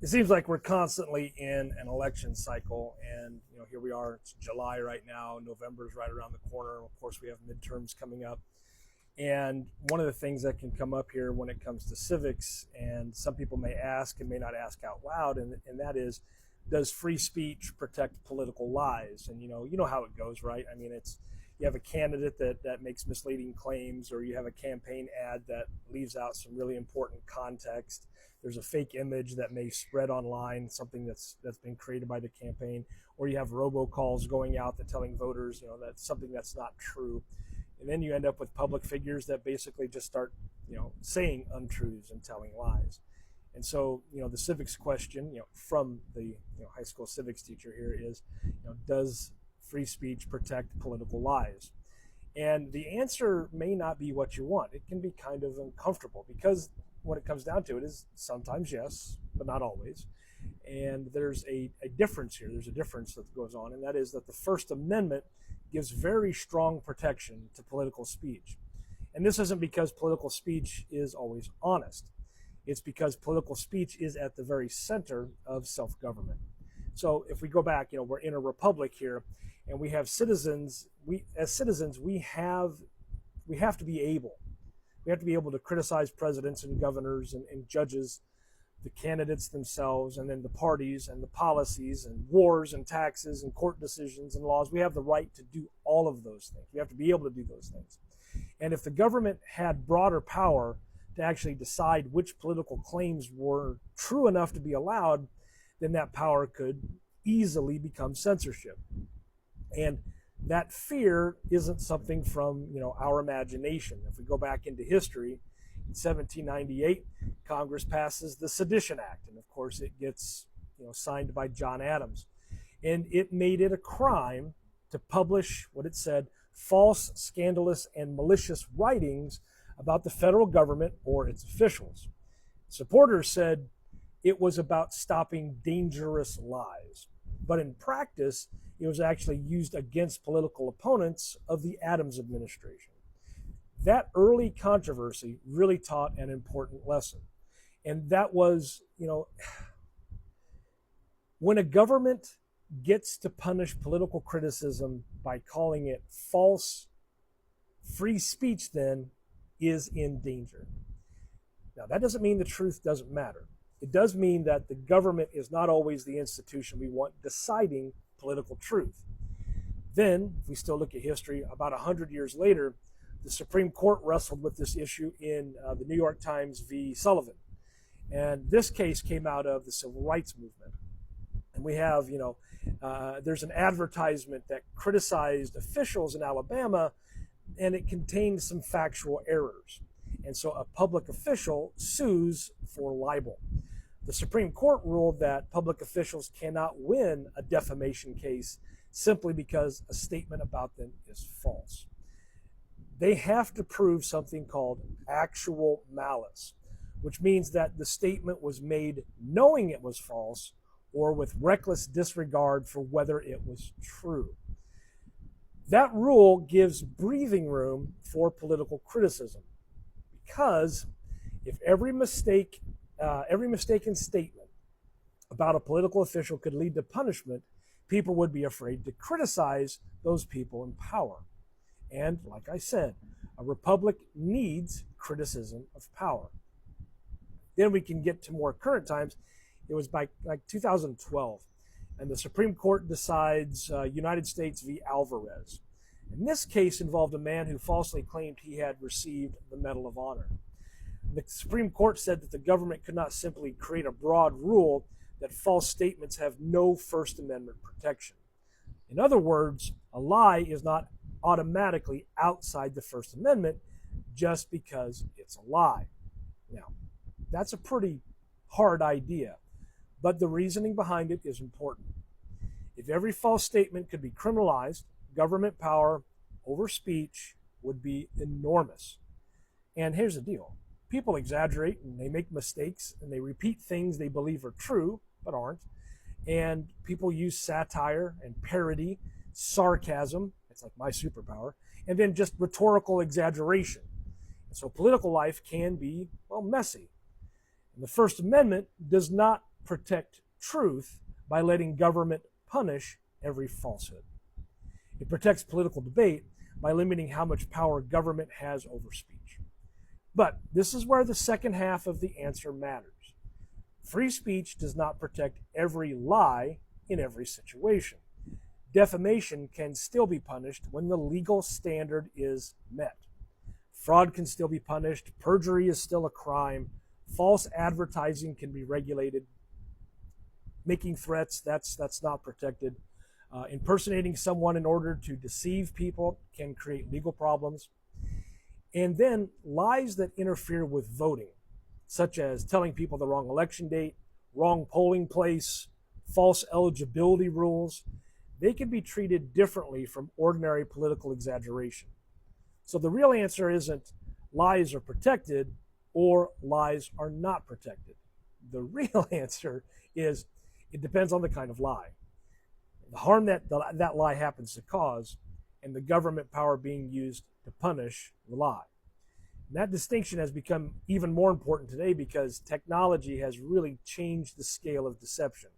It seems like we're constantly in an election cycle, and here we are. It's July right now. November's right around the corner. Of course, we have midterms coming up. And one of the things that can come up here when it comes to civics, and some people may ask and may not ask out loud, and that is, does free speech protect political lies? And you know how it goes, right? I mean, it's you have a candidate that makes misleading claims, or you have a campaign ad that leaves out some really important context. There's a fake image that may spread online, something that's been created by the campaign, or you have robocalls going out that telling voters, that's something that's not true. And then you end up with public figures that basically just start, saying untruths and telling lies. And so, the civics question, from the high school civics teacher here is, does free speech protect political lies? And the answer may not be what you want. It can be kind of uncomfortable because what it comes down to it is sometimes yes, but not always. And there's a difference here. There's a difference that goes on, and that is that the First Amendment gives very strong protection to political speech. And this isn't because political speech is always honest. It's because political speech is at the very center of self-government. So if we go back, we're in a republic here, and we have citizens. As citizens, we have to be able. We have to be able to criticize presidents and governors and judges, the candidates themselves, and then the parties and the policies and wars and taxes and court decisions and laws. We have the right to do all of those things. We have to be able to do those things. And if the government had broader power to actually decide which political claims were true enough to be allowed, then that power could easily become censorship. And that fear isn't something from our imagination. If we go back into history, in 1798, Congress passes the Sedition Act, and of course it gets signed by John Adams, and it made it a crime to publish what it said false, scandalous, and malicious writings about the federal government or its officials. Supporters said it was about stopping dangerous lies, but in practice, it was actually used against political opponents of the Adams administration. That early controversy really taught an important lesson. And that was, when a government gets to punish political criticism by calling it false, free speech then is in danger. Now, that doesn't mean the truth doesn't matter. It does mean that the government is not always the institution we want deciding political truth. Then, if we still look at history, about 100 years later, the Supreme Court wrestled with this issue in the New York Times v. Sullivan. And this case came out of the Civil Rights Movement. And we have, there's an advertisement that criticized officials in Alabama, and it contained some factual errors. And so a public official sues for libel. The Supreme Court ruled that public officials cannot win a defamation case simply because a statement about them is false. They have to prove something called actual malice, which means that the statement was made knowing it was false or with reckless disregard for whether it was true. That rule gives breathing room for political criticism, because if every mistaken statement about a political official could lead to punishment, people would be afraid to criticize those people in power. And like I said, a republic needs criticism of power. Then we can get to more current times. It was by 2012, and the Supreme Court decides United States v. Alvarez. And this case involved a man who falsely claimed he had received the Medal of Honor. The Supreme Court said that the government could not simply create a broad rule that false statements have no First Amendment protection. In other words, a lie is not automatically outside the First Amendment just because it's a lie. Now, that's a pretty hard idea, but the reasoning behind it is important. If every false statement could be criminalized, government power over speech would be enormous. And here's the deal. People exaggerate and they make mistakes and they repeat things they believe are true but aren't. And people use satire and parody, sarcasm, it's like my superpower, and then just rhetorical exaggeration. And so political life can be, messy. And the First Amendment does not protect truth by letting government punish every falsehood. It protects political debate by limiting how much power government has over speech. But this is where the second half of the answer matters. Free speech does not protect every lie in every situation. Defamation can still be punished when the legal standard is met. Fraud can still be punished. Perjury is still a crime. False advertising can be regulated. Making threats, that's not protected. Impersonating someone in order to deceive people can create legal problems. And then lies that interfere with voting, such as telling people the wrong election date, wrong polling place, false eligibility rules, they can be treated differently from ordinary political exaggeration. So the real answer isn't lies are protected or lies are not protected. The real answer is it depends on the kind of lie, the harm that that lie happens to cause, and the government power being used to punish the lie. And that distinction has become even more important today because technology has really changed the scale of deception.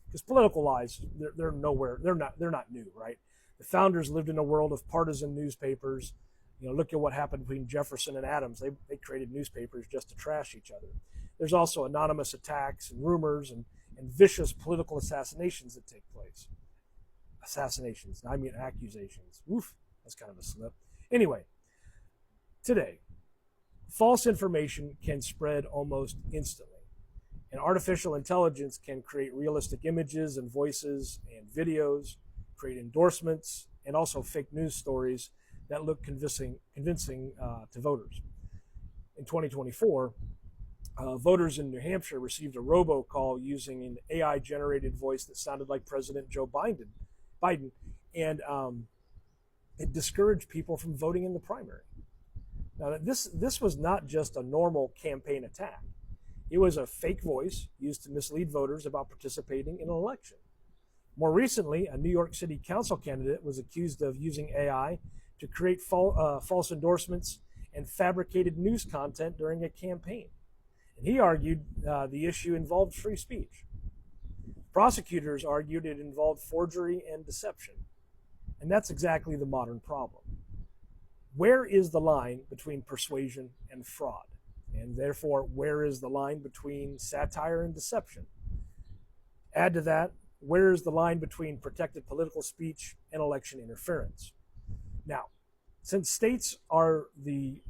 Because political lies, they're not new, right? The founders lived in a world of partisan newspapers. Look at what happened between Jefferson and Adams. They created newspapers just to trash each other. There's also anonymous attacks and rumors and vicious political assassinations that take place. Assassinations, I mean accusations. Oof, that's kind of a slip. Anyway, today, false information can spread almost instantly. And artificial intelligence can create realistic images and voices and videos, create endorsements, and also fake news stories that look convincing to voters. In 2024, voters in New Hampshire received a robocall using an AI-generated voice that sounded like President Joe Biden, and it discouraged people from voting in the primary. Now, this was not just a normal campaign attack. It was a fake voice used to mislead voters about participating in an election. More recently, a New York City Council candidate was accused of using AI to create false endorsements and fabricated news content during a campaign. And he argued the issue involved free speech. Prosecutors argued it involved forgery and deception. And that's exactly the modern problem. Where is the line between persuasion and fraud? And therefore, where is the line between satire and deception? Add to that, where is the line between protected political speech and election interference? Now, since states are the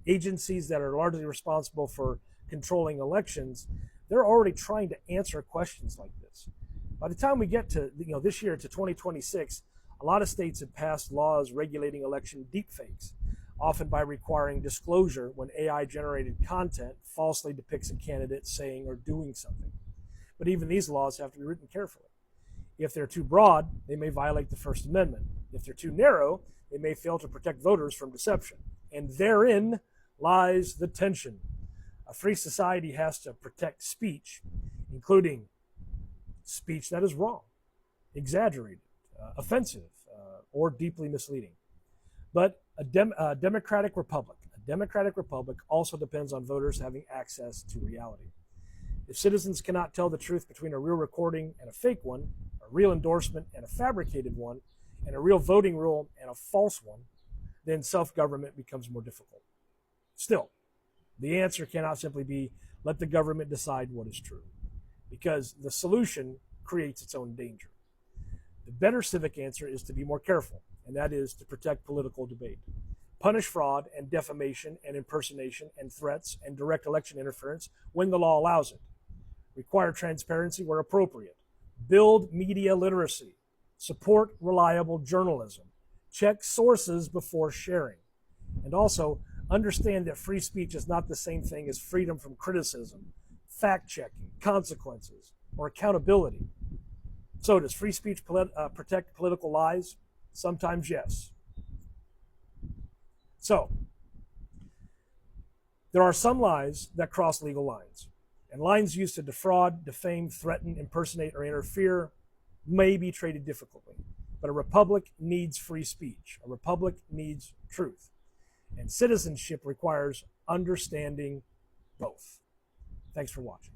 agencies that are largely responsible for controlling elections, they're already trying to answer questions like this. By the time we get to this year to 2026, a lot of states have passed laws regulating election deepfakes, often by requiring disclosure when AI-generated content falsely depicts a candidate saying or doing something. But even these laws have to be written carefully. If they're too broad, they may violate the First Amendment. If they're too narrow, they may fail to protect voters from deception. And therein lies the tension. A free society has to protect speech, including speech that is wrong, exaggerated, offensive, or deeply misleading. But a democratic republic also depends on voters having access to reality. If citizens cannot tell the truth between a real recording and a fake one, a real endorsement and a fabricated one, and a real voting rule and a false one, then self-government becomes more difficult. Still, the answer cannot simply be let the government decide what is true, because the solution creates its own danger. The better civic answer is to be more careful, and that is to protect political debate. Punish fraud and defamation and impersonation and threats and direct election interference when the law allows it. Require transparency where appropriate. Build media literacy. Support reliable journalism. Check sources before sharing. And also, understand that free speech is not the same thing as freedom from criticism, fact-checking, consequences, or accountability. So does free speech protect political lies? Sometimes yes. So, there are some lies that cross legal lines. And lines used to defraud, defame, threaten, impersonate, or interfere may be treated difficultly. But a republic needs free speech. A republic needs truth. And citizenship requires understanding both. Thanks for watching.